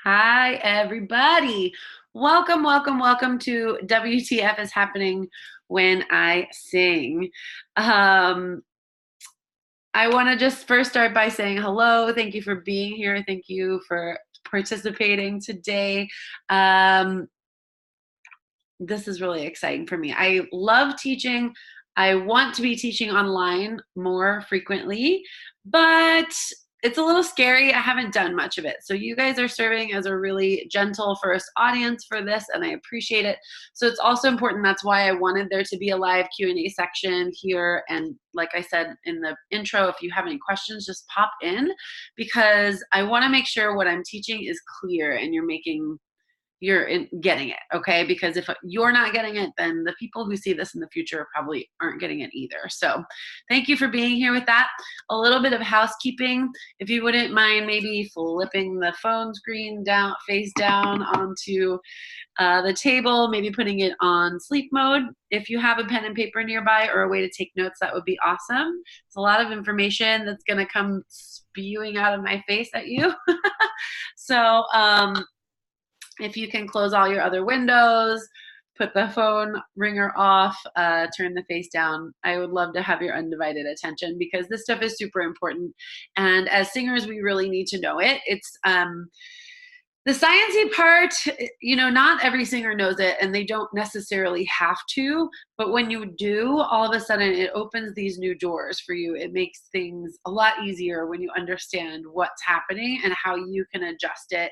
Hi, everybody. Welcome, welcome, welcome to WTF is happening when I sing. Um, I want to just first start by saying hello. Thank you for being here. Thank you for participating today. Um, this is really exciting for me. I love teaching. I want to be teaching online more frequently, but it's a little scary. I haven't done much of it. So you guys are serving as a really gentle first audience for this, and I appreciate it. So it's also important. That's why I wanted there to be a live Q&A section here. And like I said in the intro, if you have any questions, just pop in, because I want to make sure what I'm teaching is clear and you're getting it, okay? Because if you're not getting it, then the people who see this in the future probably aren't getting it either. So thank you for being here with that. A little bit of housekeeping. If you wouldn't mind maybe flipping the phone screen down, face down onto the table, maybe putting it on sleep mode. If you have a pen and paper nearby or a way to take notes, that would be awesome. It's a lot of information that's gonna come spewing out of my face at you. So, if you can close all your other windows, put the phone ringer off, turn the face down, I would love to have your undivided attention, because this stuff is super important. And as singers, we really need to know it. It's the sciencey part, not every singer knows it, and they don't necessarily have to. But when you do, all of a sudden it opens these new doors for you. It makes things a lot easier when you understand what's happening and how you can adjust it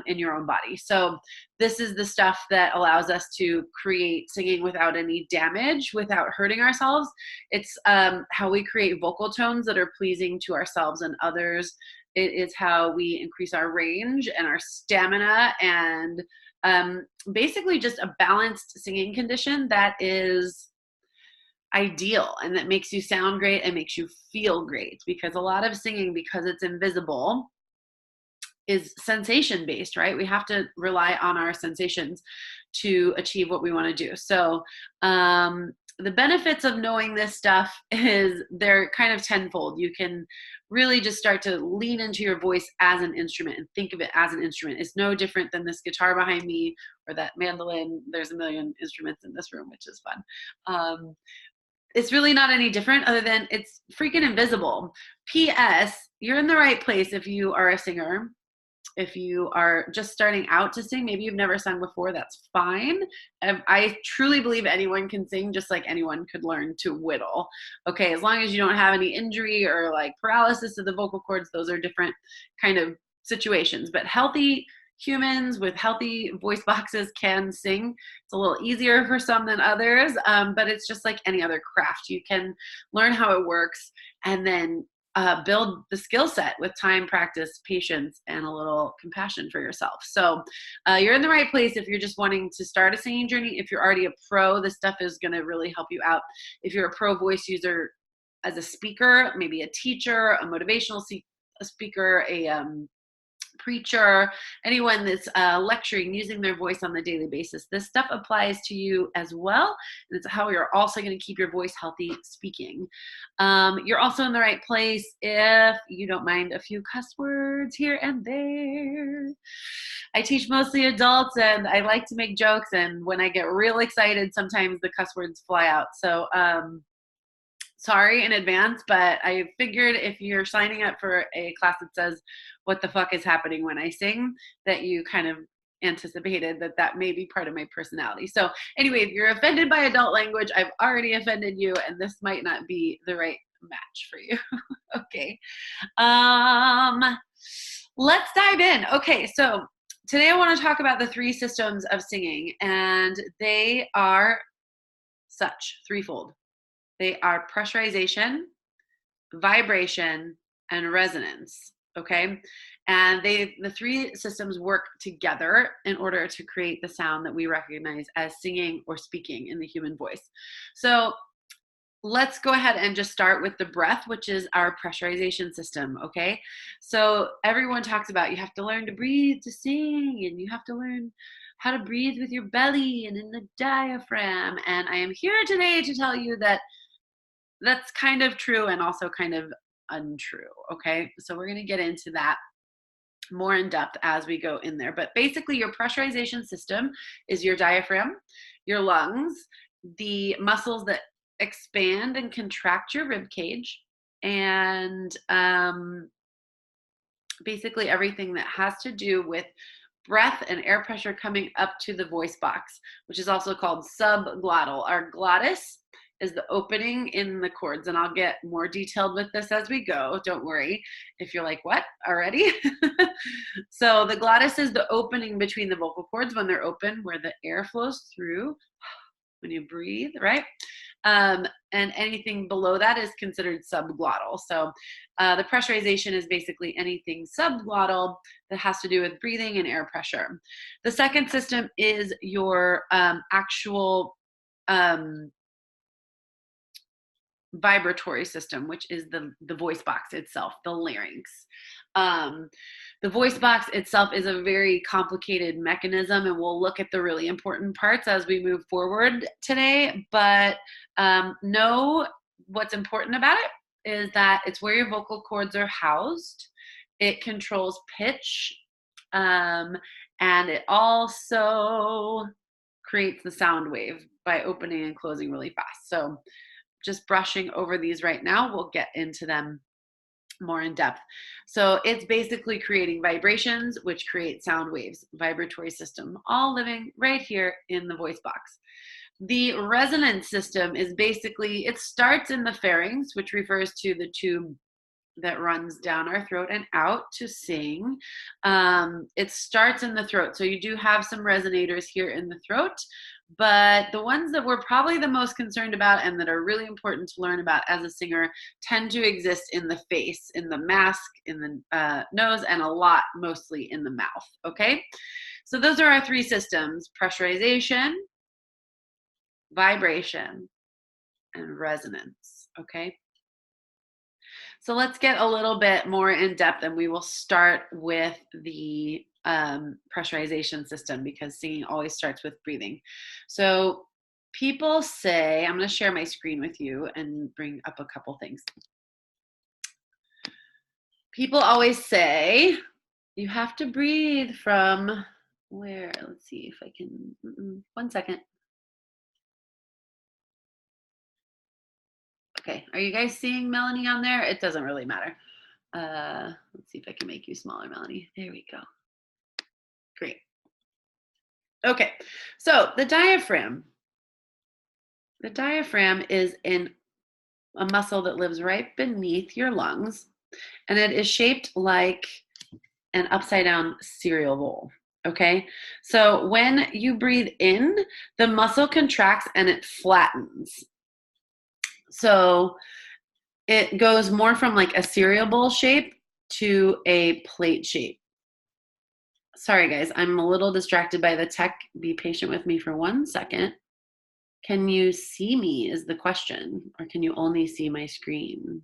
in your own body. So this is the stuff that allows us to create singing without any damage, without hurting ourselves. It's how we create vocal tones that are pleasing to ourselves and others. It is how we increase our range and our stamina, and basically just a balanced singing condition that is ideal and that makes you sound great and makes you feel great. Because a lot of singing, because it's invisible, is sensation based, right? We have to rely on our sensations to achieve what we want to do. So the benefits of knowing this stuff is they're kind of tenfold. You can really just start to lean into your voice as an instrument and think of it as an instrument. It's no different than this guitar behind me or that mandolin. There's a million instruments in this room, which is fun. It's really not any different, other than it's freaking invisible. P.S. You're in the right place if you are a singer. If you are just starting out to sing, maybe you've never sung before, that's fine. I truly believe anyone can sing, just like anyone could learn to whittle. Okay, as long as you don't have any injury or like paralysis of the vocal cords, those are different kind of situations. But healthy humans with healthy voice boxes can sing. It's a little easier for some than others, but it's just like any other craft. You can learn how it works and then build the skill set with time, practice, patience, and a little compassion for yourself. So you're in the right place if you're just wanting to start a singing journey. If you're already a pro, this stuff is going to really help you out. If you're a pro voice user as a speaker, maybe a teacher, a motivational speaker, a preacher, anyone that's lecturing, using their voice on the daily basis, this stuff applies to you as well. And it's how you're also going to keep your voice healthy speaking. You're also in the right place if you don't mind a few cuss words here and there. I teach mostly adults and I like to make jokes, and when I get real excited, sometimes the cuss words fly out. So sorry in advance, but I figured if you're signing up for a class that says what the fuck is happening when I sing, that you kind of anticipated that may be part of my personality. So anyway, if you're offended by adult language, I've already offended you, and this might not be the right match for you. Okay. Let's dive in. Okay, so today I want to talk about the three systems of singing, and they are such threefold. They are pressurization, vibration, and resonance. Okay. And the three systems work together in order to create the sound that we recognize as singing or speaking in the human voice. So let's go ahead and just start with the breath, which is our pressurization system. Okay. So everyone talks about you have to learn to breathe to sing, and you have to learn how to breathe with your belly and in the diaphragm. And I am here today to tell you that that's kind of true and also kind of untrue. Okay. So we're going to get into that. more in depth as we go in there. But basically, your pressurization system is your diaphragm, your lungs, the muscles that expand and contract your rib cage, and basically everything that has to do with breath and air pressure coming up to the voice box, which is also called subglottal. Our glottis is the opening in the cords, and I'll get more detailed with this as we go. Don't worry if you're like, what, already? So the glottis is the opening between the vocal cords when they're open, where the air flows through when you breathe, right? And anything below that is considered subglottal. So the pressurization is basically anything subglottal that has to do with breathing and air pressure. The second system is your actual vibratory system, which is the voice box itself, the larynx. The voice box itself is a very complicated mechanism, and we'll look at the really important parts as we move forward today. But know what's important about it is that it's where your vocal cords are housed. It controls pitch, and it also creates the sound wave by opening and closing really fast. So just brushing over these right now, we'll get into them more in depth. So it's basically creating vibrations, which create sound waves, vibratory system, all living right here in the voice box. The resonance system is basically, it starts in the pharynx, which refers to the tube that runs down our throat and out to sing. It starts in the throat. So you do have some resonators here in the throat, but the ones that we're probably the most concerned about and that are really important to learn about as a singer tend to exist in the face, in the mask, in the nose, and a lot mostly in the mouth, okay? So those are our three systems: pressurization, vibration, and resonance, okay? So let's get a little bit more in depth, and we will start with the pressurization system, because singing always starts with breathing. So people say, I'm going to share my screen with you and bring up a couple things. People always say you have to breathe from where? Let's see if I can, 1 second. Okay, are you guys seeing Melanie on there? It doesn't really matter. Let's see if I can make you smaller, Melanie. There we go. Great. Okay, so the diaphragm. The diaphragm is a muscle that lives right beneath your lungs, and it is shaped like an upside down cereal bowl. Okay, so when you breathe in, the muscle contracts and it flattens. So it goes more from like a cereal bowl shape to a plate shape. Sorry, guys, I'm a little distracted by the tech. Be patient with me for 1 second. Can you see me is the question, or can you only see my screen?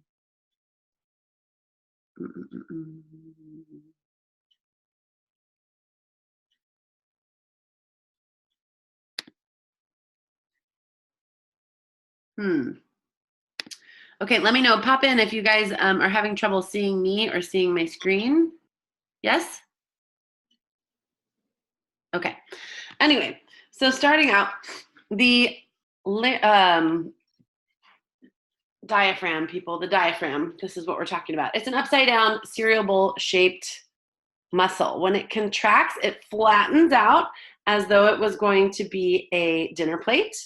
Okay, let me know. Pop in if you guys are having trouble seeing me or seeing my screen. Yes? Okay. Anyway, so starting out, the diaphragm, people, the diaphragm, this is what we're talking about. It's an upside down cereal bowl shaped muscle. When it contracts, it flattens out as though it was going to be a dinner plate.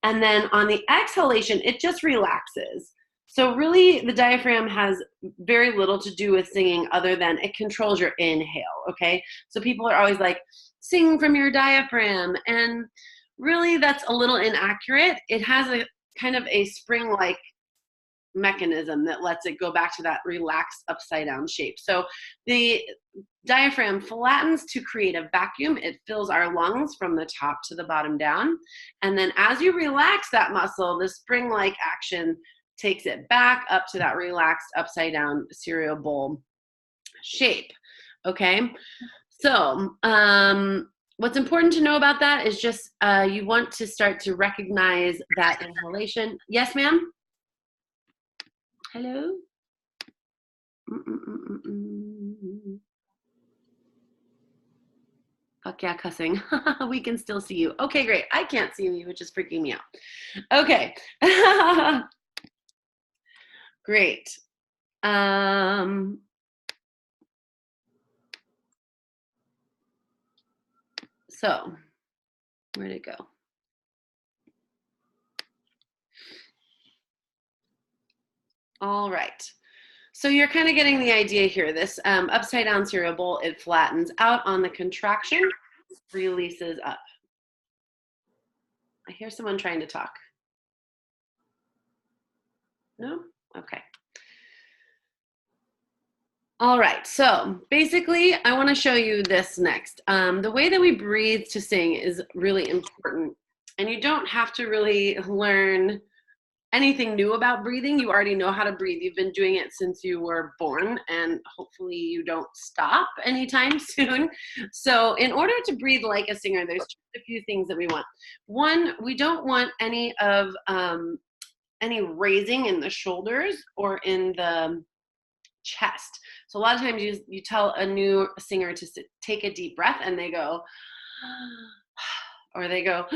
And then on the exhalation, it just relaxes. So really, the diaphragm has very little to do with singing other than it controls your inhale, okay? So people are always like, sing from your diaphragm. And really, that's a little inaccurate. It has a kind of a spring-like mechanism that lets it go back to that relaxed upside down shape. So the diaphragm flattens to create a vacuum. It fills our lungs from the top to the bottom down. And then as you relax that muscle, the spring-like action takes it back up to that relaxed upside down cereal bowl shape. Okay. So what's important to know about that is just you want to start to recognize that inhalation. Yes, ma'am? Hello? Fuck yeah, cussing. We can still see you. Okay, great. I can't see you, which is freaking me out. Okay. Great. So where'd it go? All right. So you're kind of getting the idea here. This upside down cereal bowl, it flattens out on the contraction, releases up. I hear someone trying to talk. No? Okay. All right, so basically I wanna show you this next. The way that we breathe to sing is really important, and you don't have to really learn anything new about breathing. You already know how to breathe. You've been doing it since you were born, and hopefully you don't stop anytime soon. So in order to breathe like a singer, there's just a few things that we want. One, we don't want any any raising in the shoulders or in the chest. So a lot of times you tell a new singer to take a deep breath and they go, or they go,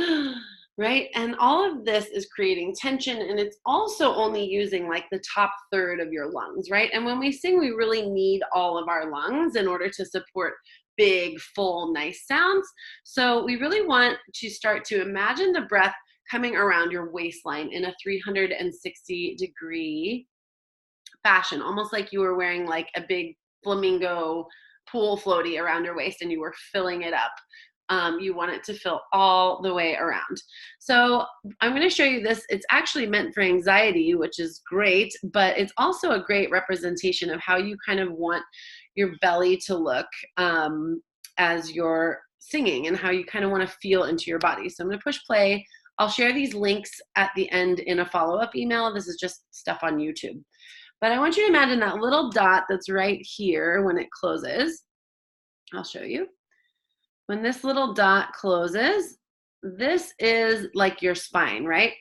right? And all of this is creating tension, and it's also only using like the top third of your lungs, right? And when we sing, we really need all of our lungs in order to support big, full, nice sounds. So we really want to start to imagine the breath coming around your waistline in a 360-degree fashion, almost like you were wearing like a big flamingo pool floaty around your waist and you were filling it up. You want it to fill all the way around. So I'm going to show you this. It's actually meant for anxiety, which is great, but it's also a great representation of how you kind of want your belly to look as you're singing, and how you kind of want to feel into your body. So I'm going to push play. I'll share these links at the end in a follow-up email. This is just stuff on YouTube. But I want you to imagine that little dot that's right here when it closes. I'll show you. When this little dot closes, this is like your spine, right?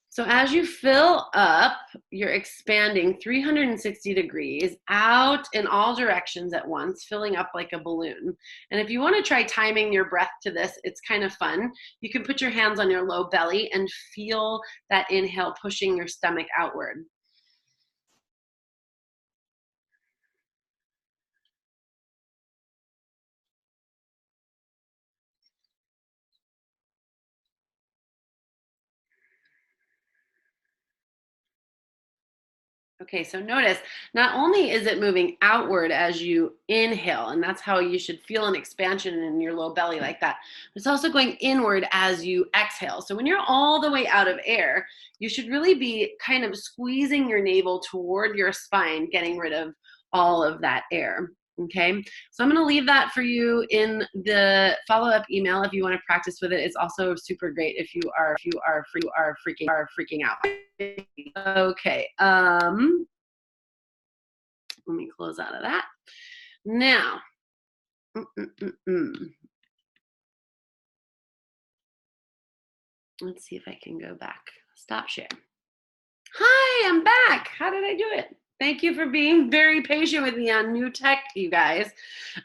So as you fill up, you're expanding 360 degrees out in all directions at once, filling up like a balloon. And if you want to try timing your breath to this, it's kind of fun. You can put your hands on your low belly and feel that inhale pushing your stomach outward. Okay, so notice not only is it moving outward as you inhale, and that's how you should feel an expansion in your low belly like that, but it's also going inward as you exhale. So when you're all the way out of air, you should really be kind of squeezing your navel toward your spine, getting rid of all of that air. Okay, so I'm going to leave that for you in the follow-up email if you want to practice with it. It's also super great if you are freaking out. Okay, let me close out of that. Now, let's see if I can go back. Stop share. Hi, I'm back. How did I do it? Thank you for being very patient with me on new tech, you guys.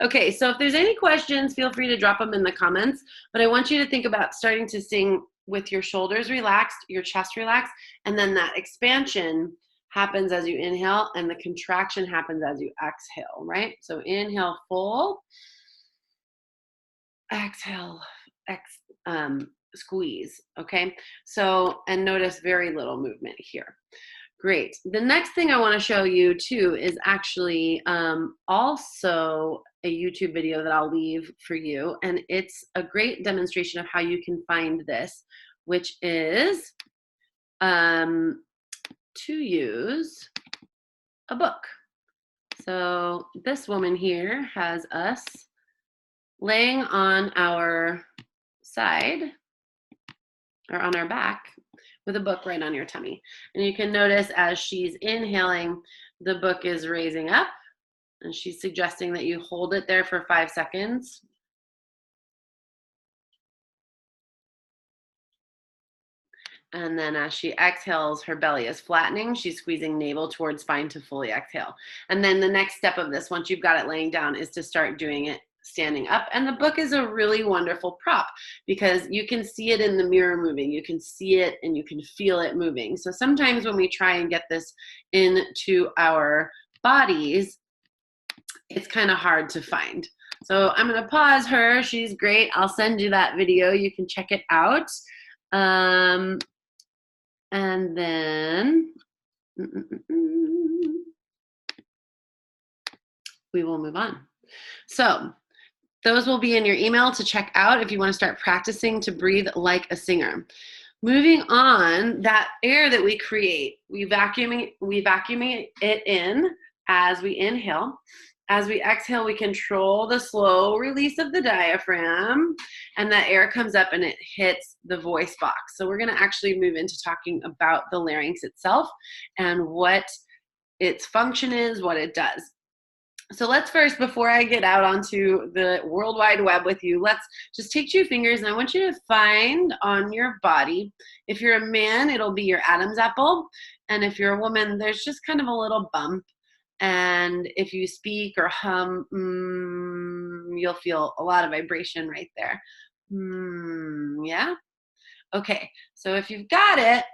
Okay, so if there's any questions, feel free to drop them in the comments. But I want you to think about starting to sing with your shoulders relaxed, your chest relaxed, and then that expansion happens as you inhale and the contraction happens as you exhale, right? So inhale full, exhale, squeeze, okay? So, and notice very little movement here. Great. The next thing I want to show you too is actually also a YouTube video that I'll leave for you. And it's a great demonstration of how you can find this, which is to use a book. So this woman here has us laying on our side or on our back with a book right on your tummy. And you can notice as she's inhaling, the book is raising up, and she's suggesting that you hold it there for 5 seconds. And then as she exhales, her belly is flattening. She's squeezing navel towards spine to fully exhale. And then the next step of this, once you've got it laying down, is to start doing it standing up. And the book is a really wonderful prop because you can see it in the mirror moving. You can see it and you can feel it moving. So sometimes when we try and get this into our bodies, it's kind of hard to find. So I'm going to pause her. She's great. I'll send you that video. You can check it out. And then we will move on. So those will be in your email to check out if you want to start practicing to breathe like a singer. Moving on, that air that we create, we vacuum it in as we inhale. As we exhale, we control the slow release of the diaphragm, and that air comes up and it hits the voice box. So we're going to actually move into talking about the larynx itself and what its function is, what it does. So let's first, before I get out onto the World Wide Web with you, let's just take 2 fingers and I want you to find on your body. If you're a man, it'll be your Adam's apple. And if you're a woman, there's just kind of a little bump. And if you speak or hum, you'll feel a lot of vibration right there. Yeah? Okay, so if you've got it,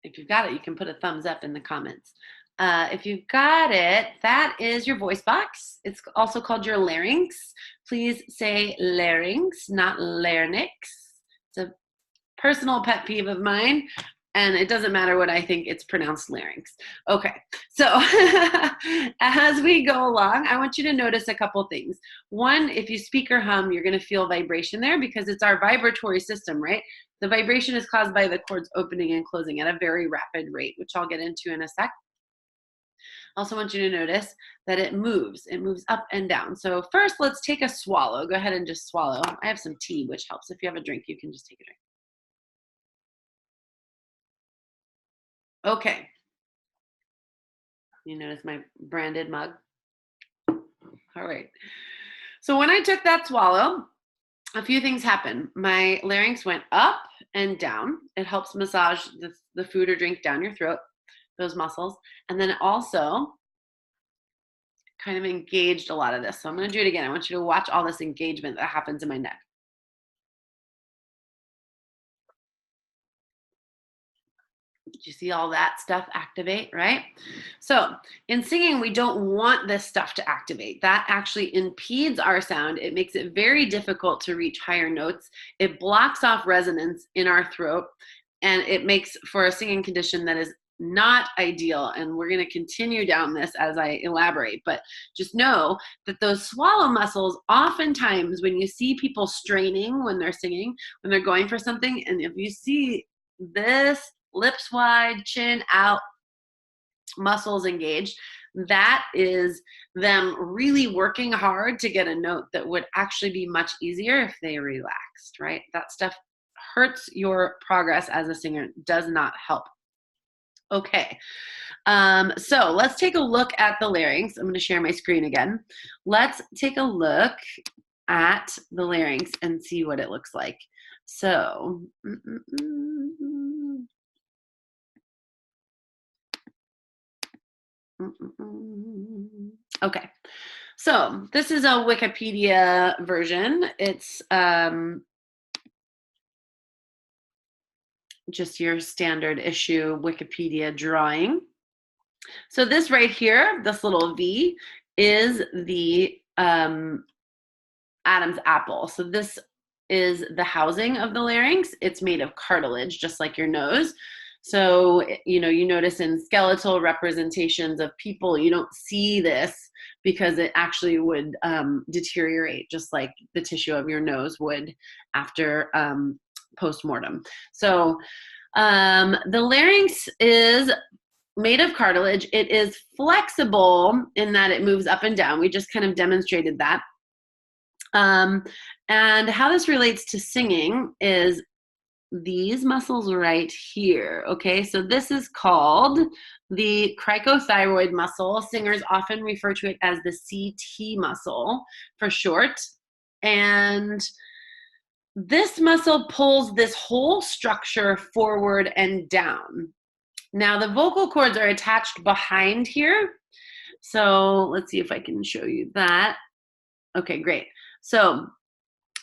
you can put a thumbs up in the comments. If you've got it, that is your voice box. It's also called your larynx. Please say larynx, not larynx. It's a personal pet peeve of mine, and it doesn't matter what I think, it's pronounced larynx. Okay, so as we go along, I want you to notice a couple things. One, if you speak or hum, you're gonna feel vibration there because it's our vibratory system, right? The vibration is caused by the cords opening and closing at a very rapid rate, which I'll get into in a sec. I also want you to notice that it moves up and down. So first, let's take a swallow. Go ahead and just swallow. I have some tea, which helps. If you have a drink, you can just take a drink. Okay. You notice my branded mug? All right. So when I took that swallow, a few things happened. My larynx went up and down. It helps massage the food or drink down your throat, those muscles. And then it also kind of engaged a lot of this. So I'm going to do it again. I want you to watch all this engagement that happens in my neck. Did you see all that stuff activate, right? So in singing, we don't want this stuff to activate. That actually impedes our sound. It makes it very difficult to reach higher notes. It blocks off resonance in our throat, and it makes for a singing condition that is not ideal. And we're going to continue down this as I elaborate, but just know that those swallow muscles, oftentimes when you see people straining when they're singing, when they're going for something, and if you see this lips wide, chin out, muscles engaged, that is them really working hard to get a note that would actually be much easier if they relaxed, right? That stuff hurts your progress as a singer, does not help. Okay, so let's take a look at the larynx. I'm going to share my screen again. Let's take a look at the larynx and see what it looks like. So, okay, so this is a Wikipedia version. It's just your standard issue Wikipedia drawing. So this right here, this little V, is the Adam's apple. So this is the housing of the larynx. It's made of cartilage, just like your nose. So, you notice in skeletal representations of people, you don't see this because it actually would deteriorate just like the tissue of your nose would after post-mortem. So the larynx is made of cartilage. It is flexible in that it moves up and down. We just kind of demonstrated that. And how this relates to singing is these muscles right here, okay? So this is called the cricothyroid muscle. Singers often refer to it as the CT muscle for short. And this muscle pulls this whole structure forward and down. Now the vocal cords are attached behind here. So let's see if I can show you that. Okay, great. So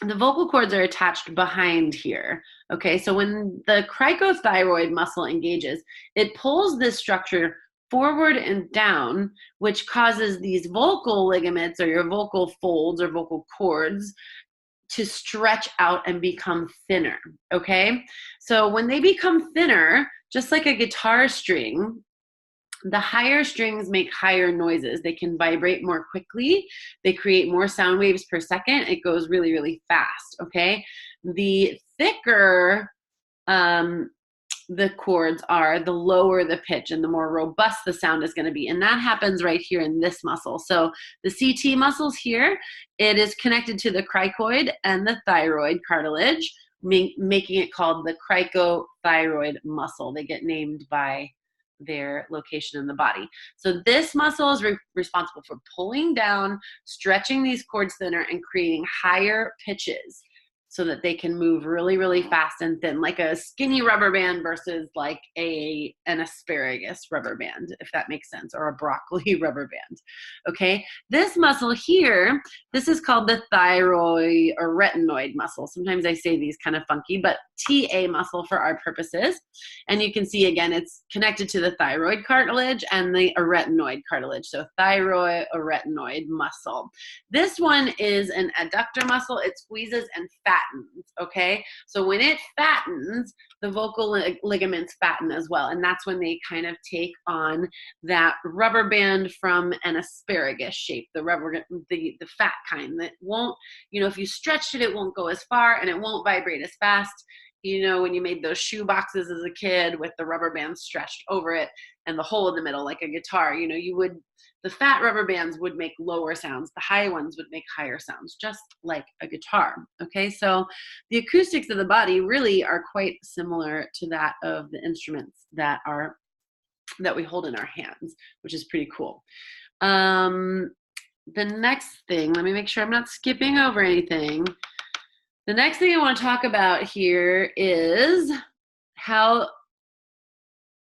the vocal cords are attached behind here. Okay, so when the cricothyroid muscle engages, it pulls this structure forward and down, which causes these vocal ligaments or your vocal folds or vocal cords to stretch out and become thinner. Okay, so when they become thinner, just like a guitar string, the higher strings make higher noises. They can vibrate more quickly. They create more sound waves per second. It goes really, really fast. Okay. The thicker the chords are, the lower the pitch and the more robust the sound is going to be. And that happens right here in this muscle. So the CT muscles here, it is connected to the cricoid and the thyroid cartilage, making it called the cricothyroid muscle. They get named by their location in the body. So this muscle is responsible for pulling down, stretching these cords thinner, and creating higher pitches so that they can move really, really fast and thin, like a skinny rubber band versus like an asparagus rubber band, if that makes sense, or a broccoli rubber band. Okay, this muscle here, this is called the thyroid or retinoid muscle. Sometimes I say these kind of funky, but TA muscle for our purposes. And you can see again, it's connected to the thyroid cartilage and the arytenoid cartilage. So thyroid arytenoid muscle. This one is an adductor muscle. It squeezes and fattens, okay? So when it fattens, the vocal ligaments fatten as well. And that's when they kind of take on that rubber band from an asparagus shape, the fat kind that won't, if you stretched it, it won't go as far and it won't vibrate as fast. When you made those shoe boxes as a kid with the rubber band stretched over it and the hole in the middle like a guitar, the fat rubber bands would make lower sounds. The high ones would make higher sounds, just like a guitar. Okay, so the acoustics of the body really are quite similar to that of the instruments that we hold in our hands, which is pretty cool. The next thing, let me make sure I'm not skipping over anything. The next thing I want to talk about here is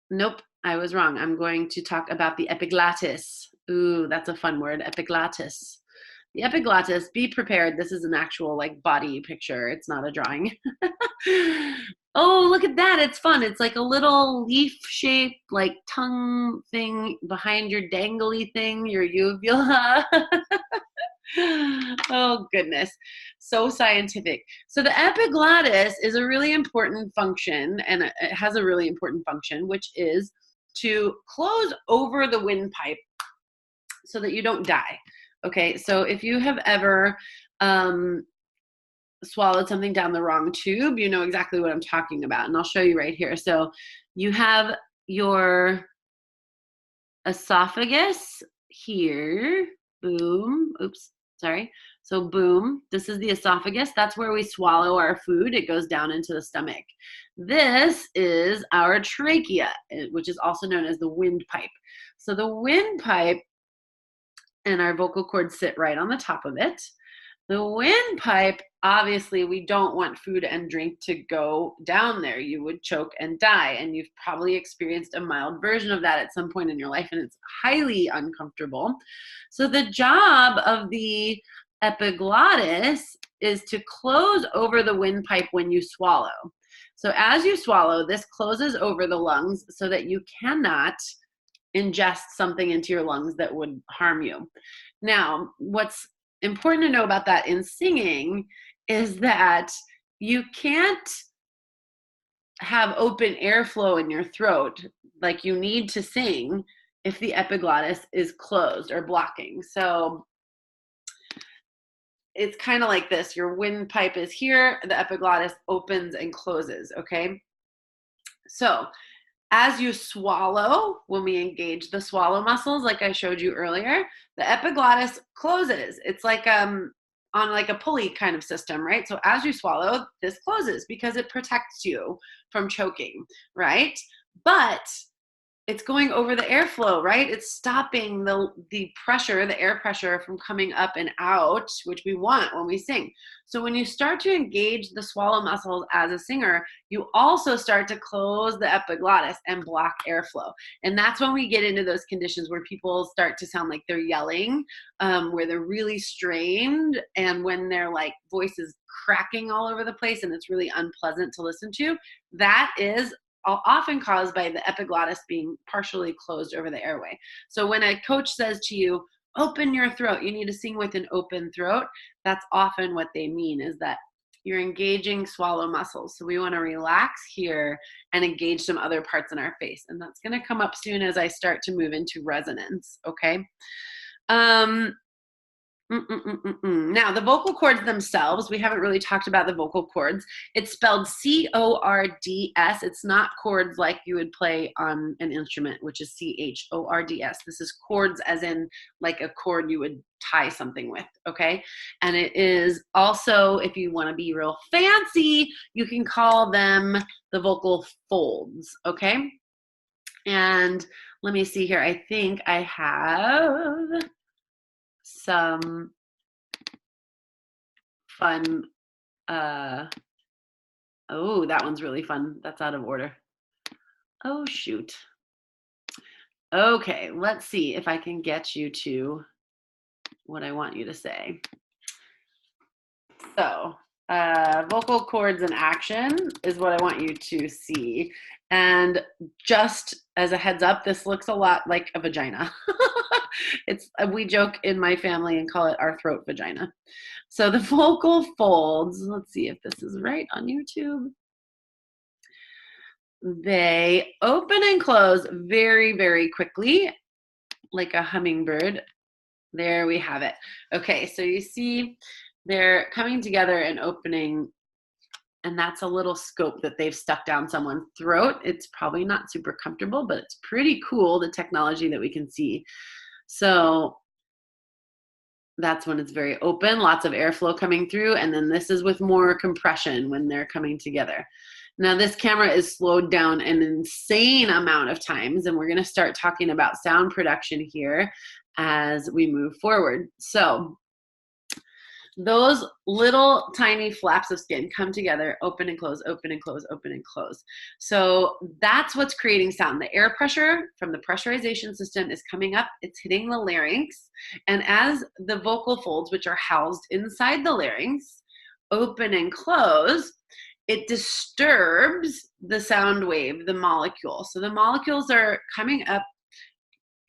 nope, I was wrong. I'm going to talk about the epiglottis. Ooh, that's a fun word, epiglottis. The epiglottis, be prepared. This is an actual body picture. It's not a drawing. Oh, look at that. It's fun. It's like a little leaf-shaped tongue thing behind your dangly thing, your uvula. Oh, goodness. So scientific. So the epiglottis is a really important function, and it has a really important function, which is to close over the windpipe so that you don't die. Okay, so if you have ever swallowed something down the wrong tube, you know exactly what I'm talking about. And I'll show you right here. So you have your esophagus here. Boom. Oops. Sorry. So boom, this is the esophagus. That's where we swallow our food. It goes down into the stomach. This is our trachea, which is also known as the windpipe. So the windpipe and our vocal cords sit right on the top of it. The windpipe, obviously, we don't want food and drink to go down there. You would choke and die. And you've probably experienced a mild version of that at some point in your life, and it's highly uncomfortable. So the job of the epiglottis is to close over the windpipe when you swallow. So as you swallow, this closes over the lungs so that you cannot ingest something into your lungs that would harm you. Now, what's important to know about that in singing is that you can't have open airflow in your throat like you need to sing if the epiglottis is closed or blocking. So it's kind of like this. Your windpipe is here, the epiglottis opens and closes, okay? So as you swallow, when we engage the swallow muscles, like I showed you earlier, the epiglottis closes. It's like on like a pulley kind of system, right? So as you swallow, this closes because it protects you from choking, right? But it's going over the airflow, right? It's stopping the pressure, the air pressure from coming up and out, which we want when we sing. So when you start to engage the swallow muscles as a singer, you also start to close the epiglottis and block airflow. And that's when we get into those conditions where people start to sound like they're yelling, where they're really strained, and when their like voice is cracking all over the place and it's really unpleasant to listen to. That is often caused by the epiglottis being partially closed over the airway. So when a coach says to you, open your throat, you need to sing with an open throat, that's often what they mean, is that you're engaging swallow muscles. So we want to relax here and engage some other parts in our face. And that's going to come up soon as I start to move into resonance. Okay. Now, the vocal cords themselves, we haven't really talked about the vocal cords. It's spelled C-O-R-D-S. It's not chords like you would play on an instrument, which is C-H-O-R-D-S. This is chords as in like a cord you would tie something with, okay? And it is also, if you want to be real fancy, you can call them the vocal folds, okay? And let me see here. I think I have some fun. Oh, that one's really fun. That's out of order. Oh, shoot. Okay, let's see if I can get you to what I want you to say. So, vocal cords in action is what I want you to see. And just as a heads up, this looks a lot like a vagina. We joke in my family and call it our throat vagina. So the vocal folds, let's see if this is right on YouTube. They open and close very, very quickly, like a hummingbird. There we have it. Okay, so you see they're coming together and opening, and that's a little scope that they've stuck down someone's throat. It's probably not super comfortable, but it's pretty cool, the technology that we can see. So that's when it's very open, lots of airflow coming through, and then this is with more compression when they're coming together. Now this camera is slowed down an insane amount of times, and we're going to start talking about sound production here as we move forward. So those little tiny flaps of skin come together, open and close, open and close, open and close. So that's what's creating sound. The air pressure from the pressurization system is coming up, it's hitting the larynx. And as the vocal folds, which are housed inside the larynx, open and close, it disturbs the sound wave, the molecule. So the molecules are coming up,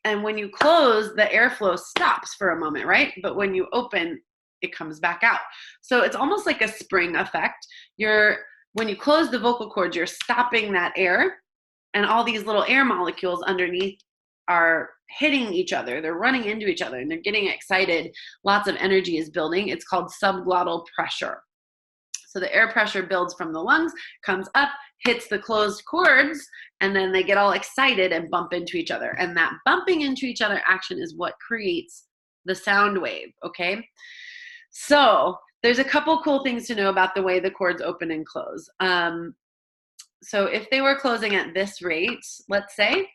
and when you close, the airflow stops for a moment, right? But when you open, it comes back out. So it's almost like a spring effect. When you close the vocal cords, you're stopping that air, and all these little air molecules underneath are hitting each other. They're running into each other and they're getting excited. Lots of energy is building. It's called subglottal pressure. So the air pressure builds from the lungs, comes up, hits the closed cords, and then they get all excited and bump into each other. And that bumping into each other action is what creates the sound wave, okay? So there's a couple cool things to know about the way the cords open and close. So if they were closing at this rate, let's say,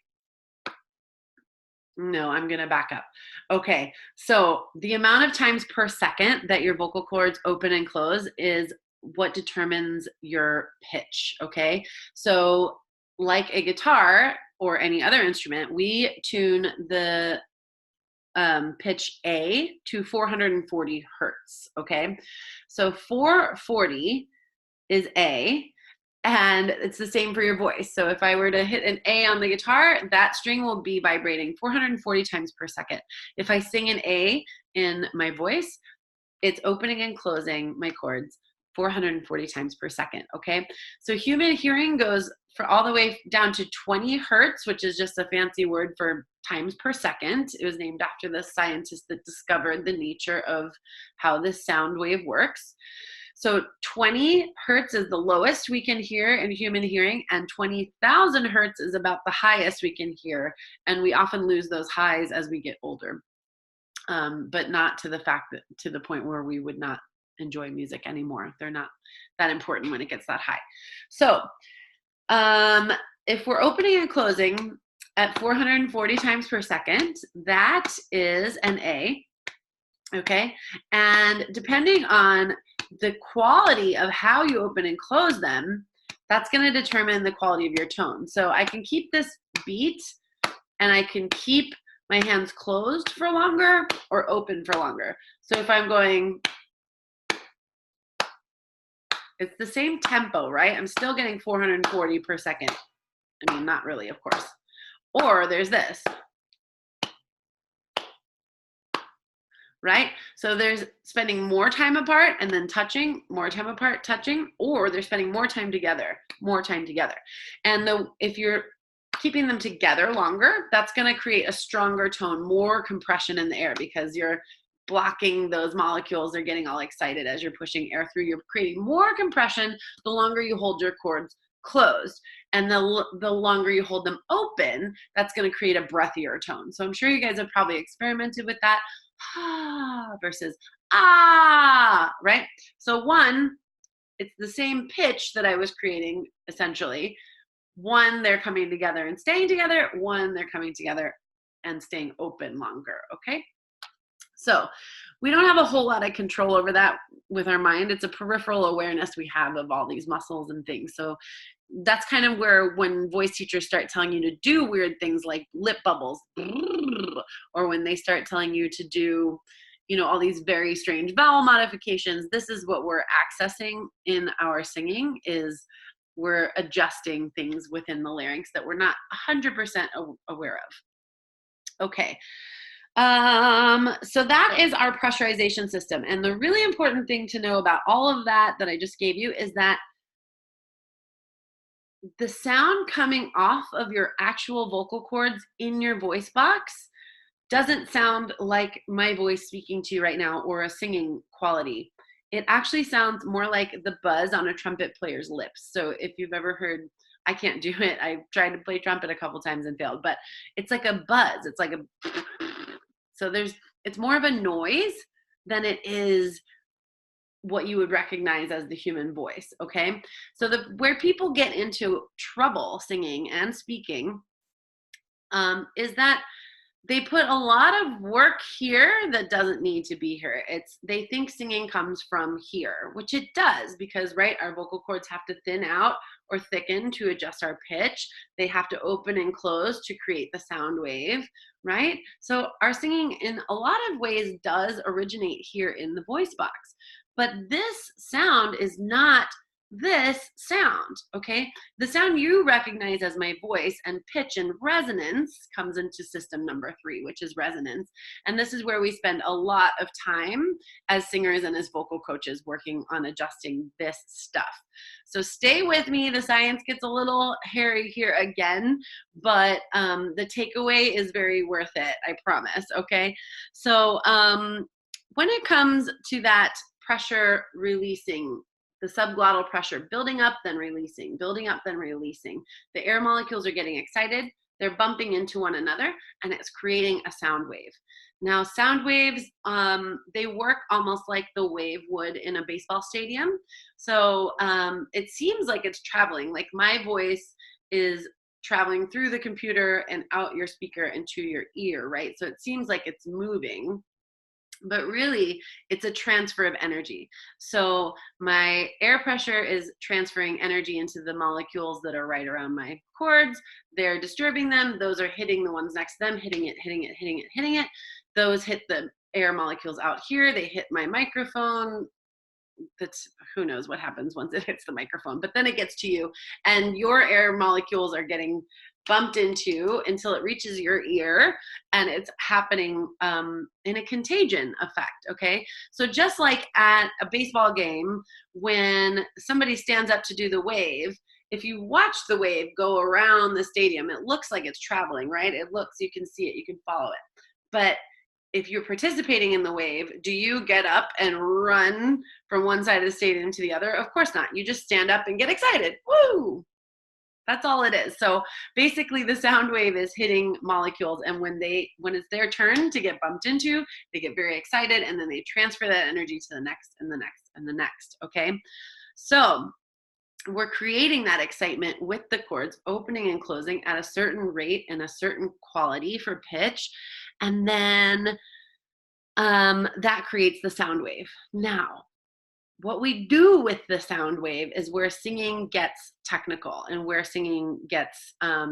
no, I'm going to back up. Okay, so the amount of times per second that your vocal cords open and close is what determines your pitch, okay? So like a guitar or any other instrument, we tune the pitch A to 440 hertz, okay? So 440 is A, and it's the same for your voice. So if I were to hit an A on the guitar, that string will be vibrating 440 times per second. If I sing an A in my voice, it's opening and closing my cords 440 times per second, okay? So human hearing goes for all the way down to 20 hertz, which is just a fancy word for times per second. It was named after the scientist that discovered the nature of how this sound wave works. So 20 hertz is the lowest we can hear in human hearing, and 20,000 hertz is about the highest we can hear. And we often lose those highs as we get older, but not to the point where we would not enjoy music anymore. They're not that important when it gets that high. So if we're opening and closing, at 440 times per second, that is an A, okay? And depending on the quality of how you open and close them, that's gonna determine the quality of your tone. So I can keep this beat and I can keep my hands closed for longer or open for longer. So if I'm going, it's the same tempo, right? I'm still getting 440 per second. I mean, not really, of course. Or there's this, right? So there's spending more time apart and then touching, more time apart, touching, or they're spending more time together, more time together. And if you're keeping them together longer, that's going to create a stronger tone, more compression in the air because you're blocking those molecules. They're getting all excited as you're pushing air through. You're creating more compression the longer you hold your cords closed. And the longer you hold them open, that's going to create a breathier tone. So I'm sure you guys have probably experimented with that. Versus right? So one, it's the same pitch that I was creating essentially. One, they're coming together and staying together. One, they're coming together and staying open longer, okay? So we don't have a whole lot of control over that with our mind. It's a peripheral awareness we have of all these muscles and things. So that's kind of where when voice teachers start telling you to do weird things like lip bubbles, or when they start telling you to do, you know, all these very strange vowel modifications, this is what we're accessing in our singing, is we're adjusting things within the larynx that we're not 100% aware of. Okay. So that is our pressurization system. And the really important thing to know about all of that I just gave you is that the sound coming off of your actual vocal cords in your voice box doesn't sound like my voice speaking to you right now or a singing quality. It actually sounds more like the buzz on a trumpet player's lips. So if you've ever heard, I can't do it. I tried to play trumpet a couple times and failed, but it's like a buzz. It's like a, so it's more of a noise than it is what you would recognize as the human voice, okay? So where people get into trouble singing and speaking is that they put a lot of work here that doesn't need to be here. They think singing comes from here, which it does because, right, our vocal cords have to thin out or thicken to adjust our pitch. They have to open and close to create the sound wave, right? So our singing in a lot of ways does originate here in the voice box. But this sound is not this sound, okay? The sound you recognize as my voice and pitch and resonance comes into system number 3, which is resonance. And this is where we spend a lot of time as singers and as vocal coaches working on adjusting this stuff. So stay with me. The science gets a little hairy here again, but the takeaway is very worth it, I promise, okay? So when it comes to that pressure releasing, the subglottal pressure building up, then releasing, building up, then releasing. The air molecules are getting excited. They're bumping into one another, and it's creating a sound wave. Now, sound waves, they work almost like the wave would in a baseball stadium. So it seems like it's traveling, like my voice is traveling through the computer and out your speaker into your ear, right? So it seems like it's moving, but really it's a transfer of energy. So my air pressure is transferring energy into the molecules that are right around my cords. They're disturbing them. Those are hitting the ones next to them, hitting it, hitting it, hitting it, hitting it. Those hit the air molecules out here. They hit my microphone. That's, who knows what happens once it hits the microphone, but then it gets to you and your air molecules are getting bumped into until it reaches your ear, and it's happening in a contagion effect, okay? So just like at a baseball game, when somebody stands up to do the wave, if you watch the wave go around the stadium, it looks like it's traveling, right? It looks, you can see it, you can follow it. But if you're participating in the wave, do you get up and run from one side of the stadium to the other? Of course not. You just stand up and get excited. Woo! That's all it is. So basically the sound wave is hitting molecules, and when it's their turn to get bumped into, they get very excited, and then they transfer that energy to the next and the next and the next, okay? So we're creating that excitement with the chords opening and closing at a certain rate and a certain quality for pitch. And then that creates the sound wave. Now, what we do with the sound wave is where singing gets technical and where singing gets a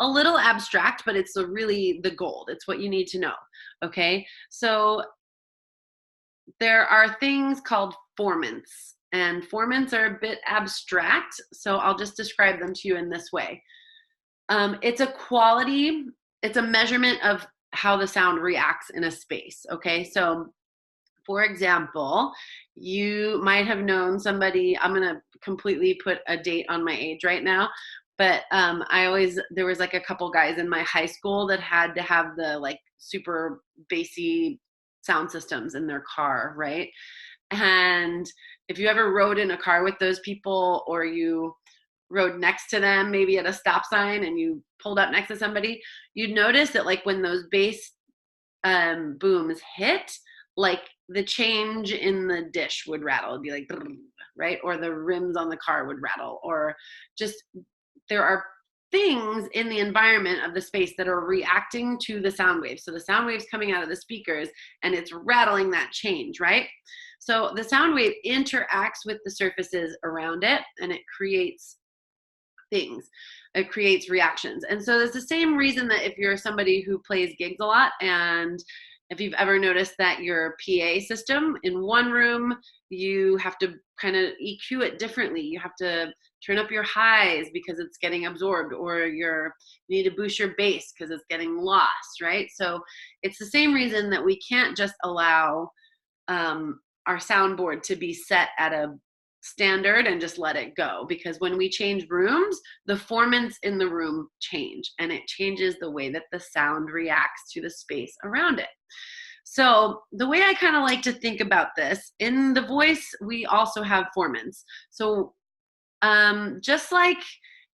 little abstract, but it's really the gold. It's what you need to know. Okay. So there are things called formants, and formants are a bit abstract. So I'll just describe them to you in this way. It's a quality, it's a measurement of how the sound reacts in a space. Okay. So for example, you might have known somebody, I'm going to completely put a date on my age right now, but there was like a couple guys in my high school that had to have the like super bassy sound systems in their car, right? And if you ever rode in a car with those people, or you rode next to them, maybe at a stop sign, and you pulled up next to somebody, you'd notice that like when those bass booms hit, like the change in the dish would rattle. It'd be like, right? Or the rims on the car would rattle, or just there are things in the environment of the space that are reacting to the sound wave. So the sound wave's coming out of the speakers and it's rattling that change, right? So the sound wave interacts with the surfaces around it, and it creates things. It creates reactions. And so it's the same reason that if you're somebody who plays gigs a lot, and if you've ever noticed that your PA system in one room, you have to kind of EQ it differently. You have to turn up your highs because it's getting absorbed, or you need to boost your bass because it's getting lost, right? So it's the same reason that we can't just allow our soundboard to be set at a standard and just let it go, because when we change rooms, the formants in the room change, and it changes the way that the sound reacts to the space around it. So the way I kind of like to think about this, in the voice, we also have formants. So just like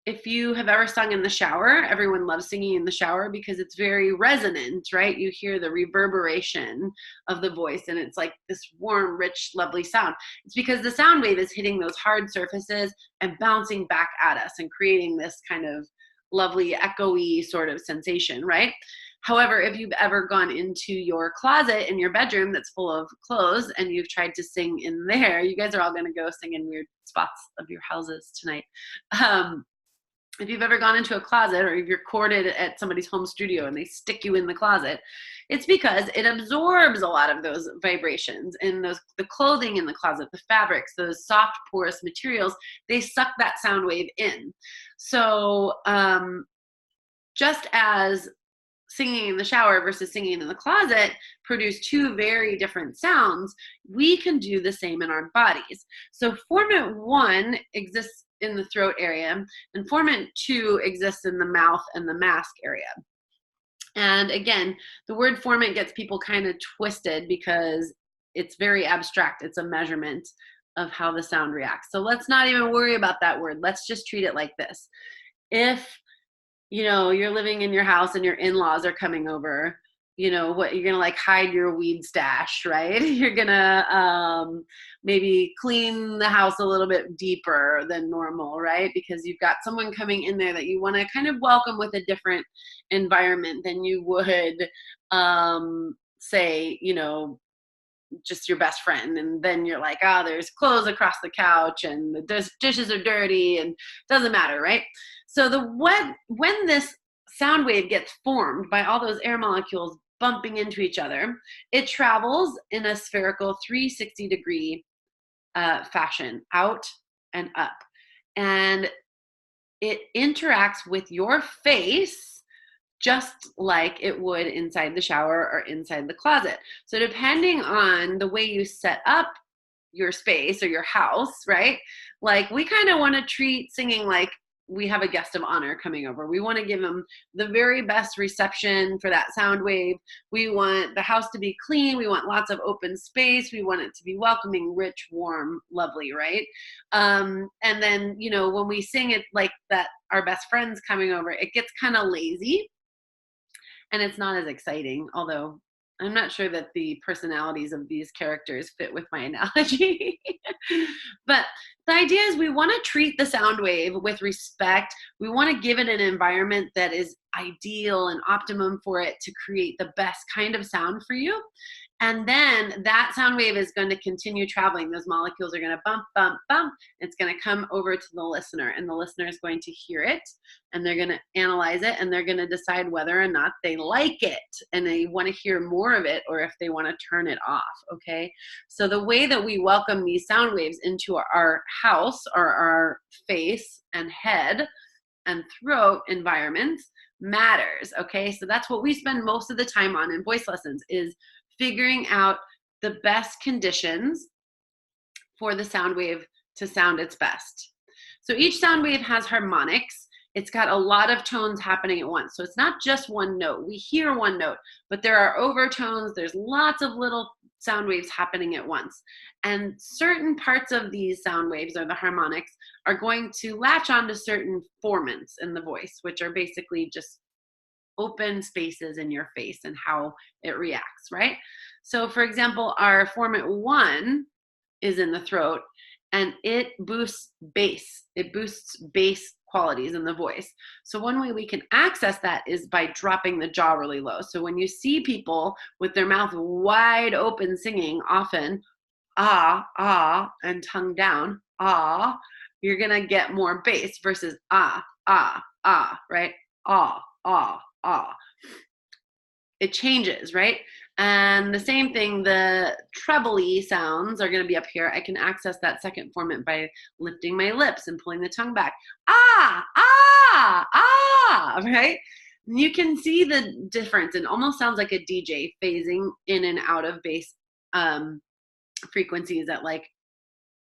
if you have ever sung in the shower, everyone loves singing in the shower because it's very resonant, right? You hear the reverberation of the voice, and it's like this warm, rich, lovely sound. It's because the sound wave is hitting those hard surfaces and bouncing back at us and creating this kind of lovely, echoey sort of sensation, right? However, if you've ever gone into your closet in your bedroom that's full of clothes and you've tried to sing in there, you guys are all going to go sing in weird spots of your houses tonight. If you've ever gone into a closet, or if you're recorded at somebody's home studio and they stick you in the closet, it's because it absorbs a lot of those vibrations, and the clothing in the closet, the fabrics, those soft porous materials, they suck that sound wave in. So just as singing in the shower versus singing in the closet produce two very different sounds, we can do the same in our bodies. So formant 1 exists in the throat area, and formant 2 exists in the mouth and the mask area. And again, the word formant gets people kind of twisted because it's very abstract. It's a measurement of how the sound reacts. So let's not even worry about that word. Let's just treat it like this. If you're living in your house and your in-laws are coming over, what you're gonna like hide your weed stash, right? You're gonna maybe clean the house a little bit deeper than normal, right? Because you've got someone coming in there that you want to kind of welcome with a different environment than you would say, just your best friend. And then you're like, oh, there's clothes across the couch and the dishes are dirty, and doesn't matter, right? So when this sound wave gets formed by all those air molecules bumping into each other, it travels in a spherical 360-degree fashion, out and up. And it interacts with your face just like it would inside the shower or inside the closet. So depending on the way you set up your space or your house, right? Like we kind of want to treat singing like we have a guest of honor coming over. We want to give them the very best reception for that sound wave. We want the house to be clean. We want lots of open space. We want it to be welcoming, rich, warm, lovely, right? And then, when we sing it like that, our best friend's coming over, it gets kind of lazy and it's not as exciting, although I'm not sure that the personalities of these characters fit with my analogy. But The idea is we want to treat the sound wave with respect. We want to give it an environment that is ideal and optimum for it to create the best kind of sound for you. And then that sound wave is going to continue traveling. Those molecules are going to bump, bump, bump. It's going to come over to the listener, and the listener is going to hear it, and they're going to analyze it, and they're going to decide whether or not they like it, and they want to hear more of it, or if they want to turn it off, okay? So the way that we welcome these sound waves into our house or our face and head and throat environments matters, okay? So that's what we spend most of the time on in voice lessons, is figuring out the best conditions for the sound wave to sound its best. So each sound wave has harmonics. It's got a lot of tones happening at once. So it's not just one note. We hear one note, but there are overtones. There's lots of little sound waves happening at once. And certain parts of these sound waves, or the harmonics, are going to latch onto certain formants in the voice, which are basically just open spaces in your face and how it reacts, right? So for example, our formant 1 is in the throat, and it boosts bass. It boosts bass qualities in the voice. So one way we can access that is by dropping the jaw really low. So when you see people with their mouth wide open singing, often ah, ah, and tongue down, ah, you're gonna get more bass versus ah, ah, ah, right? Ah, ah, ah. It changes, right? And the same thing, the trebly sounds are going to be up here. I can access that second formant by lifting my lips and pulling the tongue back. Ah, ah, ah, right? And you can see the difference. It almost sounds like a DJ phasing in and out of bass frequencies at, like,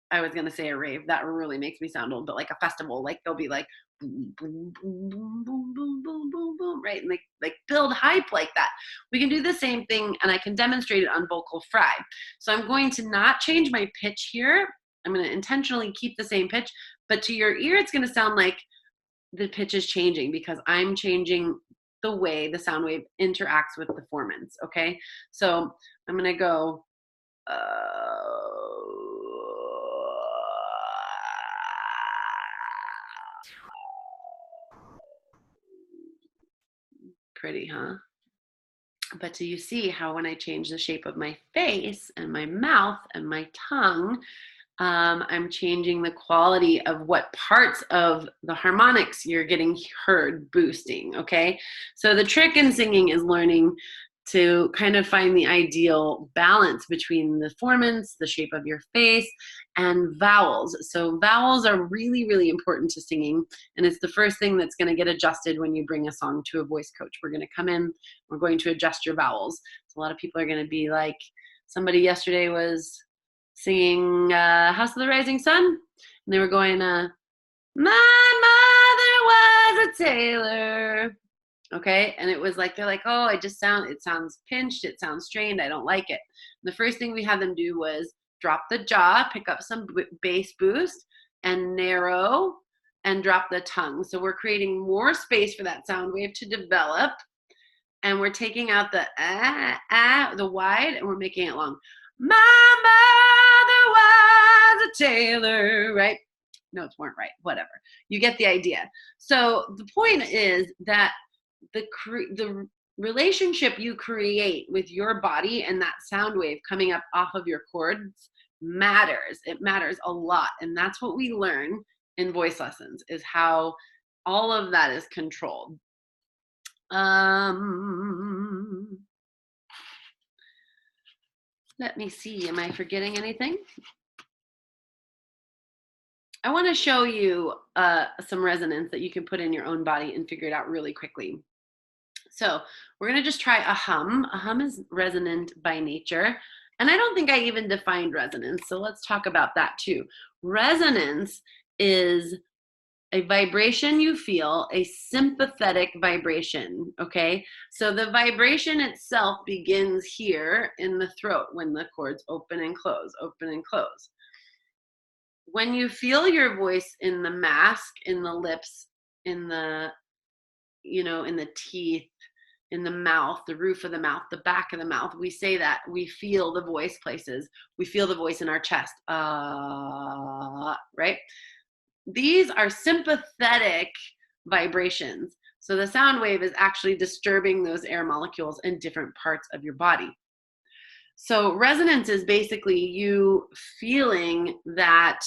I was going to say a rave. That really makes me sound old, but like a festival, like they'll be like, boom, boom, boom, boom, boom, boom, boom, boom, boom, right? And like build hype like that. We can do the same thing, and I can demonstrate it on vocal fry. So I'm going to not change my pitch here. I'm going to intentionally keep the same pitch, but to your ear, it's going to sound like the pitch is changing because I'm changing the way the sound wave interacts with the formants, okay? So I'm going to go, pretty, huh? But do you see how when I change the shape of my face and my mouth and my tongue, I'm changing the quality of what parts of the harmonics you're getting heard boosting, okay? So the trick in singing is learning to kind of find the ideal balance between the formants, the shape of your face, and vowels. So vowels are really, really important to singing, and it's the first thing that's going to get adjusted when you bring a song to a voice coach. We're going to come in, we're going to adjust your vowels. So a lot of people are going to be like, somebody yesterday was singing House of the Rising Sun, and they were going, my mother was a tailor. Okay, and it was like, they're like, oh, it sounds pinched, it sounds strained, I don't like it. And the first thing we had them do was drop the jaw, pick up some bass boost, and narrow, and drop the tongue. So we're creating more space for that sound wave to develop, and we're taking out the the wide, and we're making it long. My mother was a tailor, right? Notes weren't right, whatever. You get the idea. So the point is that the relationship you create with your body and that sound wave coming up off of your cords matters. It matters a lot. And that's what we learn in voice lessons, is how all of that is controlled. Let me see, am I forgetting anything? I want to show you some resonance that you can put in your own body and figure it out really quickly. So we're going to just try a hum. A hum is resonant by nature. And I don't think I even defined resonance. So let's talk about that too. Resonance is a vibration you feel, a sympathetic vibration, okay? So the vibration itself begins here in the throat when the cords open and close, open and close. When you feel your voice in the mask, in the lips, in the, in the teeth, in the mouth, the roof of the mouth, the back of the mouth. We say that. We feel the voice places. We feel the voice in our chest. Right? These are sympathetic vibrations. So the sound wave is actually disturbing those air molecules in different parts of your body. So resonance is basically you feeling that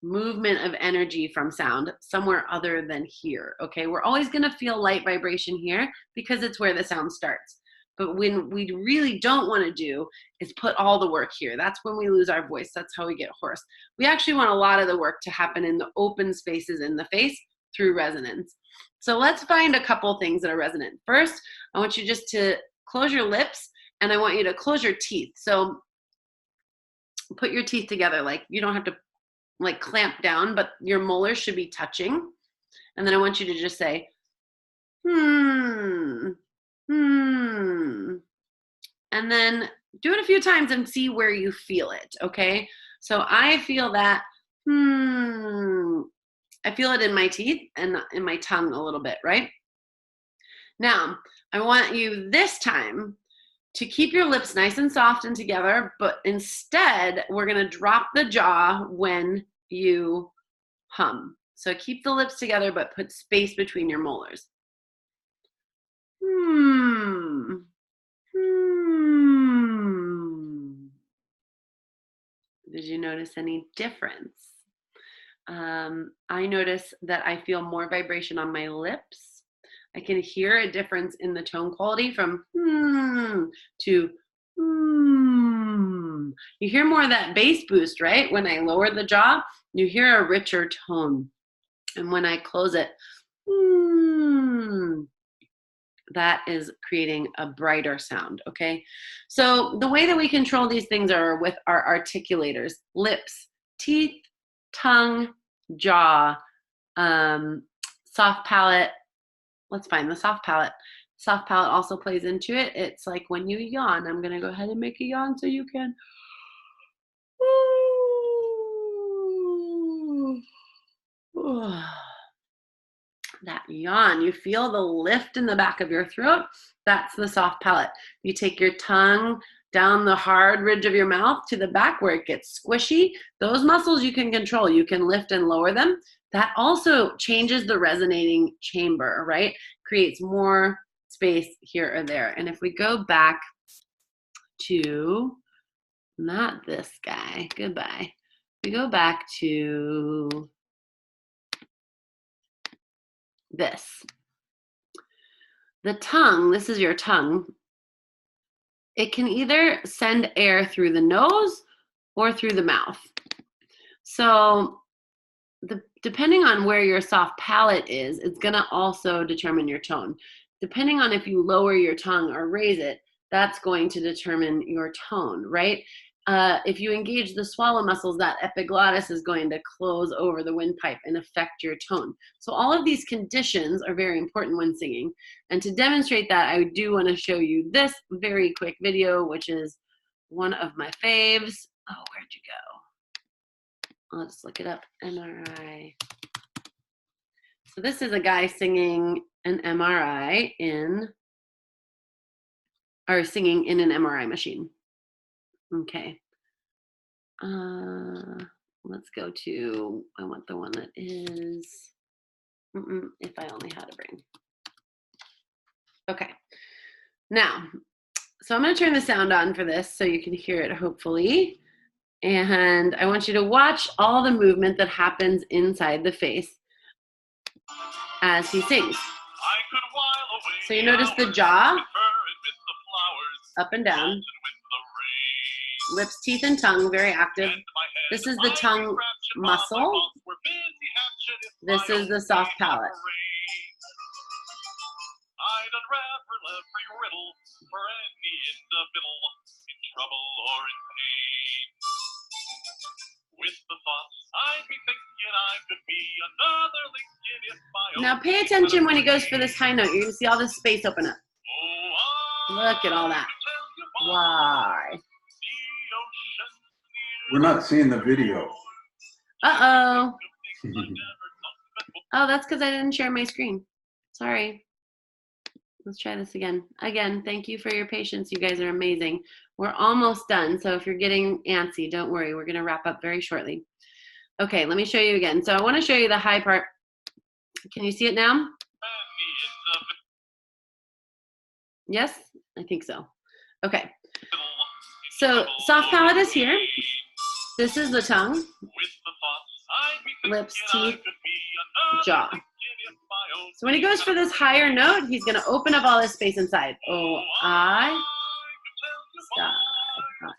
movement of energy from sound somewhere other than here, okay? We're always gonna feel light vibration here because it's where the sound starts. But when we really don't wanna do is put all the work here. That's when we lose our voice. That's how we get hoarse. We actually want a lot of the work to happen in the open spaces in the face through resonance. So let's find a couple things that are resonant. First, I want you just to close your lips and I want you to close your teeth. So put your teeth together. Like you don't have to like clamp down, but your molars should be touching. And then I want you to just say, hmm. And then do it a few times and see where you feel it, okay? So I feel that, I feel it in my teeth and in my tongue a little bit, right? Now, I want you this time to keep your lips nice and soft and together, but instead, we're gonna drop the jaw when you hum. So keep the lips together, but put space between your molars. Did you notice any difference? I notice that I feel more vibration on my lips. I can hear a difference in the tone quality from to You hear more of that bass boost, right? When I lower the jaw, you hear a richer tone. And when I close it, that is creating a brighter sound, okay? So the way that we control these things are with our articulators: lips, teeth, tongue, jaw, soft palate. Let's find the soft palate. Soft palate also plays into it. It's like when you yawn. I'm gonna go ahead and make a yawn so you can. That yawn, you feel the lift in the back of your throat. That's the soft palate. You take your tongue down the hard ridge of your mouth to the back where it gets squishy. Those muscles you can control. You can lift and lower them. That also changes the resonating chamber, right? Creates more space here or there. And if we go back to, not this guy, goodbye. We go back to this. The tongue, this is your tongue. It can either send air through the nose or through the mouth. So depending on where your soft palate is, it's gonna also determine your tone. Depending on if you lower your tongue or raise it, that's going to determine your tone, right? If you engage the swallow muscles, that epiglottis is going to close over the windpipe and affect your tone. So all of these conditions are very important when singing. And to demonstrate that, I do want to show you this very quick video, which is one of my faves. Oh, where'd you go? I'll just look it up. MRI. So this is a guy singing an MRI singing in an MRI machine. Okay. Let's go to, I want the one that is, if I only had a brain. Okay. Now, so I'm going to turn the sound on for this so you can hear it, hopefully. And I want you to watch all the movement that happens inside the face as he sings. So you notice the jaw, up and down, lips, teeth, and tongue, very active. This is the tongue muscle. This is the soft palate. Now pay attention when he goes for this high note. You're going to see all this space open up. Look at all that. Why? We're not seeing the video. Uh-oh. Oh, that's because I didn't share my screen. Sorry. Let's try this again. Again, thank you for your patience. You guys are amazing. We're almost done. So if you're getting antsy, don't worry. We're going to wrap up very shortly. Okay, let me show you again. So I want to show you the high part. Can you see it now? Yes, I think so. Okay. So soft palate is here. This is the tongue, lips, teeth, jaw. So when he goes for this higher note, he's going to open up all this space inside. Oh, I, sky, high.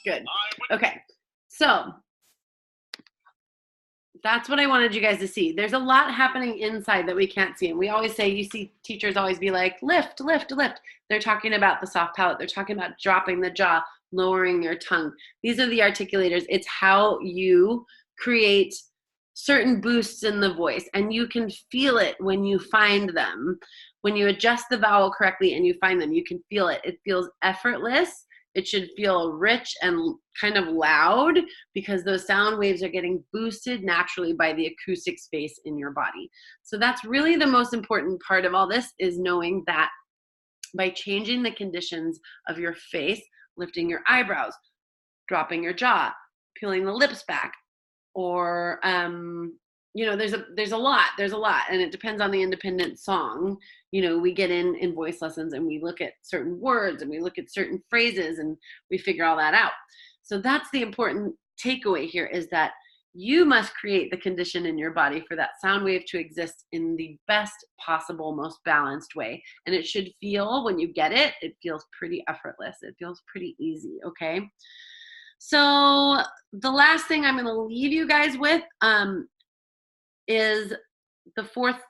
Good. Okay. So that's what I wanted you guys to see. There's a lot happening inside that we can't see. And we always say, you see teachers always be like, lift, lift, lift. They're talking about the soft palate. They're talking about dropping the jaw, lowering your tongue. These are the articulators. It's how you create certain boosts in the voice. And you can feel it when you find them. When you adjust the vowel correctly and you find them, you can feel it. It feels effortless. It should feel rich and kind of loud because those sound waves are getting boosted naturally by the acoustic space in your body. So that's really the most important part of all this, is knowing that by changing the conditions of your face, lifting your eyebrows, dropping your jaw, peeling the lips back, or there's a lot, and it depends on the independent song. We get in voice lessons and we look at certain words and we look at certain phrases and we figure all that out. So that's the important takeaway here, is that you must create the condition in your body for that sound wave to exist in the best possible, most balanced way. And it should feel, when you get it, it feels pretty effortless. It feels pretty easy, okay? So the last thing I'm going to leave you guys with is the fourth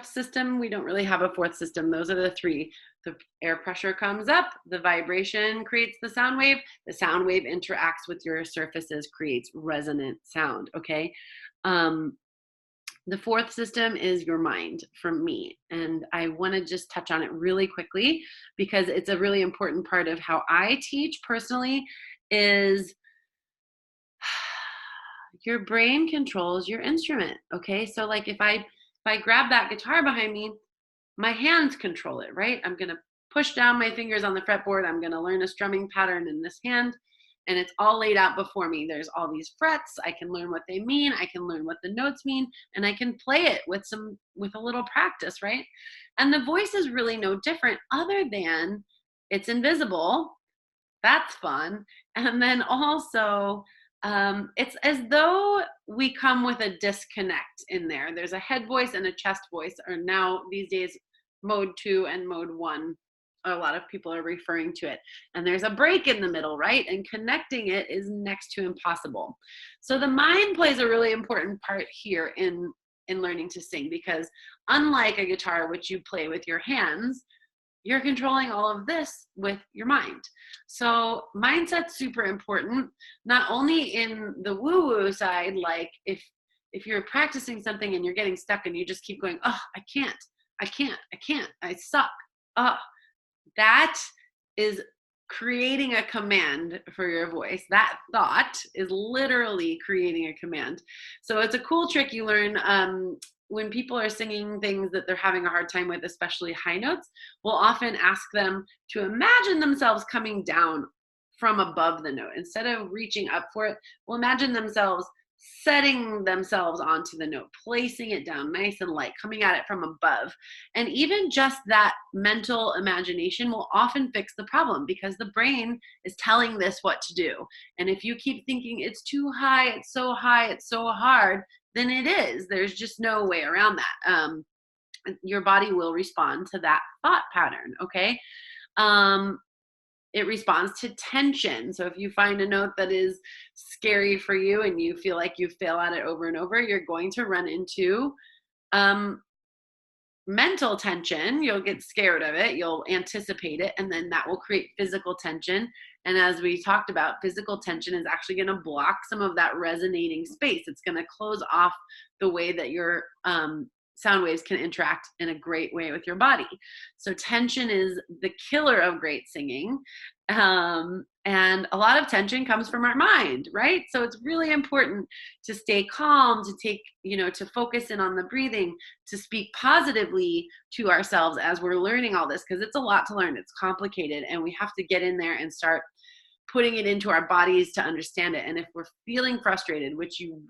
system. We don't really have a fourth system. Those are the three. The air pressure comes up, the vibration creates the sound wave interacts with your surfaces, creates resonant sound, okay? The fourth system is your mind, from me. And I want to just touch on it really quickly because it's a really important part of how I teach personally. Is your brain controls your instrument, okay? So like if I grab that guitar behind me, my hands control it, right? I'm going to push down my fingers on the fretboard. I'm going to learn a strumming pattern in this hand, and it's all laid out before me. There's all these frets. I can learn what they mean. I can learn what the notes mean, and I can play it with a little practice, right? And the voice is really no different, other than it's invisible. That's fun. And then also, it's as though we come with a disconnect in there. There's a head voice and a chest voice, or now these days, mode 2 and mode 1. A lot of people are referring to it. And there's a break in the middle, right? And connecting it is next to impossible. So the mind plays a really important part here in learning to sing, because unlike a guitar, which you play with your hands, you're controlling all of this with your mind. So mindset's super important, not only in the woo-woo side, like if you're practicing something and you're getting stuck and you just keep going, oh, I can't, I suck. Oh, that is creating a command for your voice. That thought is literally creating a command. So it's a cool trick you learn when people are singing things that they're having a hard time with, especially high notes. We'll often ask them to imagine themselves coming down from above the note. Instead of reaching up for it, we'll imagine themselves setting themselves onto the note, placing it down nice and light, coming at it from above. And even just that mental imagination will often fix the problem, because the brain is telling this what to do. And if you keep thinking it's too high, it's so hard, then it is. There's just no way around that. Your body will respond to that thought pattern, okay? It responds to tension. So if you find a note that is scary for you and you feel like you fail at it over and over, you're going to run into mental tension. You'll get scared of it, you'll anticipate it, and then that will create physical tension. And as we talked about, physical tension is actually going to block some of that resonating space. It's going to close off the way that your sound waves can interact in a great way with your body. So tension is the killer of great singing. And a lot of tension comes from our mind, right? So it's really important to stay calm, to take, to focus in on the breathing, to speak positively to ourselves as we're learning all this, because it's a lot to learn. It's complicated, and we have to get in there and start putting it into our bodies to understand it. And if we're feeling frustrated, which you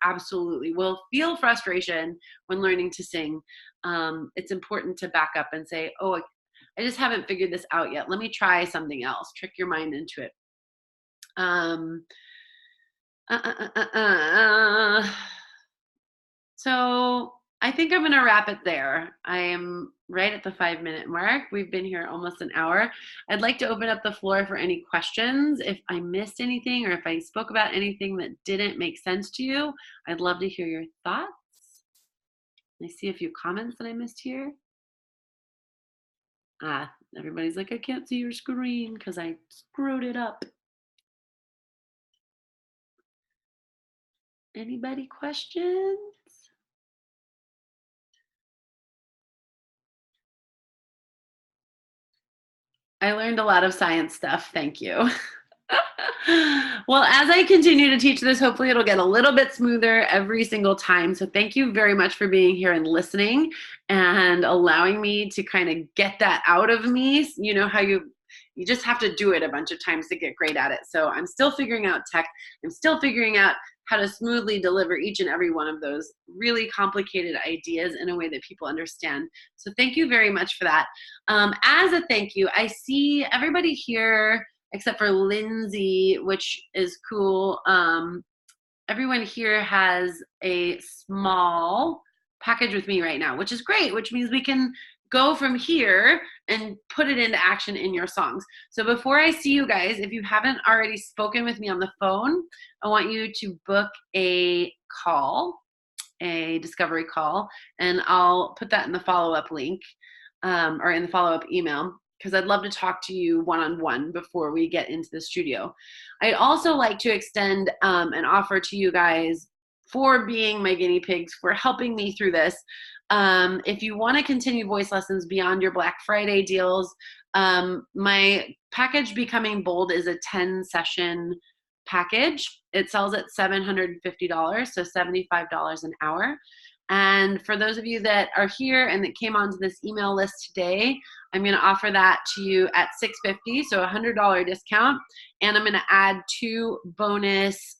absolutely will feel frustration when learning to sing, it's important to back up and say, oh, I just haven't figured this out yet. Let me try something else. Trick your mind into it. So I think I'm going to wrap it there. I am right at the 5-minute mark. We've been here almost an hour. I'd like to open up the floor for any questions. If I missed anything or if I spoke about anything that didn't make sense to you, I'd love to hear your thoughts. I see a few comments that I missed here. Everybody's like, I can't see your screen because I screwed it up. Anybody questions? I learned a lot of science stuff. Thank you. Well, as I continue to teach this, hopefully it'll get a little bit smoother every single time. So thank you very much for being here and listening and allowing me to kind of get that out of me. You know how you just have to do it a bunch of times to get great at it. So I'm still figuring out tech. I'm still figuring out how to smoothly deliver each and every one of those really complicated ideas in a way that people understand. So thank you very much for that. As a thank you, I see everybody here except for Lindsay, which is cool. Everyone here has a small package with me right now, which is great, which means we can go from here and put it into action in your songs. So before I see you guys, if you haven't already spoken with me on the phone, I want you to book a call, a discovery call, and I'll put that in the follow-up link or in the follow-up email, because I'd love to talk to you one-on-one before we get into the studio. I'd also like to extend an offer to you guys for being my guinea pigs, for helping me through this. If you want to continue voice lessons beyond your Black Friday deals, my package Becoming Bold is a 10-session package. It sells at $750, so $75 an hour. And for those of you that are here and that came onto this email list today, I'm going to offer that to you at $650, so a $100 discount. And I'm going to add 2 bonus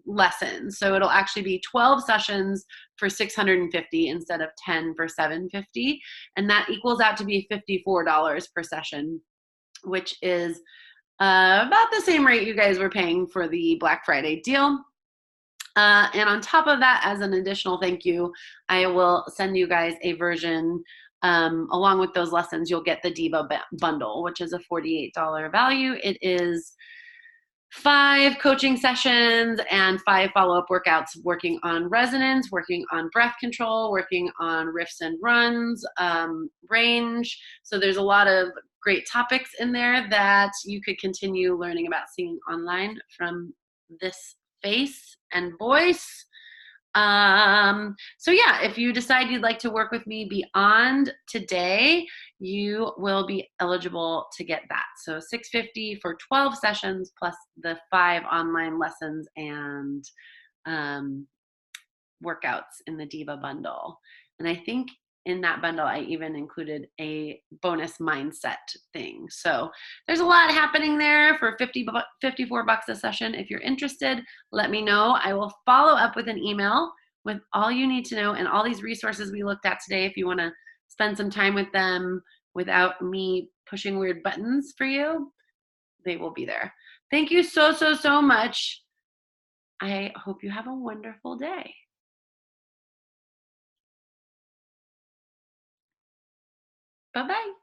lessons. So it'll actually be 12 sessions for $650 instead of 10 for $750. And that equals out to be $54 per session, which is about the same rate you guys were paying for the Black Friday deal. And on top of that, as an additional thank you, I will send you guys a version along with those lessons. You'll get the Diva bundle, which is a $48 value. It is 5 coaching sessions and 5 follow-up workouts working on resonance, working on breath control, working on riffs and runs, range. So there's a lot of great topics in there that you could continue learning about singing online from this face and voice. So yeah, if you decide you'd like to work with me beyond today, you will be eligible to get that. So $650 for 12 sessions plus the 5 online lessons and workouts in the Diva bundle. And I think in that bundle, I even included a bonus mindset thing. So there's a lot happening there for $54 a session. If you're interested, let me know. I will follow up with an email with all you need to know and all these resources we looked at today. If you want to spend some time with them without me pushing weird buttons for you, they will be there. Thank you so, so, so much. I hope you have a wonderful day. Bye-bye.